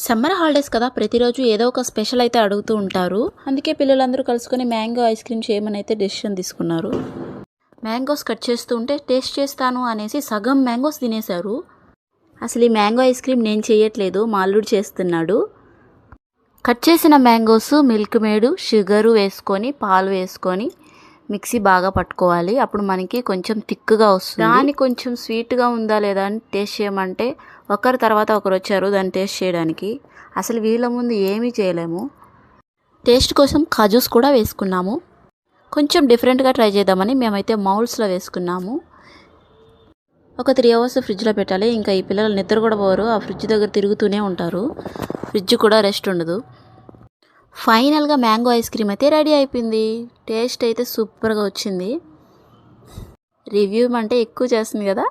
Summer holidays కదా, ప్రతిరోజు ఏదో ఒక స్పెషల్ అయితే అడుగుతూ ఉంటారు. అందుకే పిల్లలందరూ కలుసుకొని మ్యాంగో ఐస్ క్రీమ్ చేయమని అయితే డెసిషన్ తీసుకున్నారు. మ్యాంగోస్ కట్ చేస్తూ ఉంటే టేస్ట్ చేస్తాను అనేసి సగం మ్యాంగోస్ తినేశారు. అసలు ఈ మ్యాంగో ఐస్ క్రీమ్ నేను చేయట్లేదు, మా అల్లుడు చేస్తున్నాడు. కట్ చేసిన మ్యాంగోస్ మిల్క్ మేడు, షుగరు వేసుకొని, పాలు వేసుకొని మిక్సీ బాగా పట్టుకోవాలి. అప్పుడు మనకి కొంచెం థిక్గా వస్తుంది. దాన్ని కొంచెం స్వీట్గా ఉందా లేదా అని టేస్ట్ చేయమంటే ఒకరి తర్వాత ఒకరు వచ్చారు దాన్ని టేస్ట్ చేయడానికి. అసలు వీళ్ళ ముందు ఏమీ చేయలేము. టేస్ట్ కోసం కాజూస్ కూడా వేసుకున్నాము. కొంచెం డిఫరెంట్గా ట్రై చేద్దామని మేమైతే మౌల్డ్స్లో వేసుకున్నాము. ఒక 3 అవర్స్ ఫ్రిడ్జ్లో పెట్టాలి. ఇంకా ఈ పిల్లలు నిద్ర కూడా పోరు, ఆ ఫ్రిడ్జ్ దగ్గర తిరుగుతూనే ఉంటారు. ఫ్రిడ్జ్ కూడా రెస్ట్ ఉండదు. ఫైనల్గా మ్యాంగో ఐస్ క్రీమ్ అయితే రెడీ అయిపోయింది. టేస్ట్ అయితే సూపర్గా వచ్చింది. రివ్యూ అంటే ఎక్కువ చేస్తుంది కదా.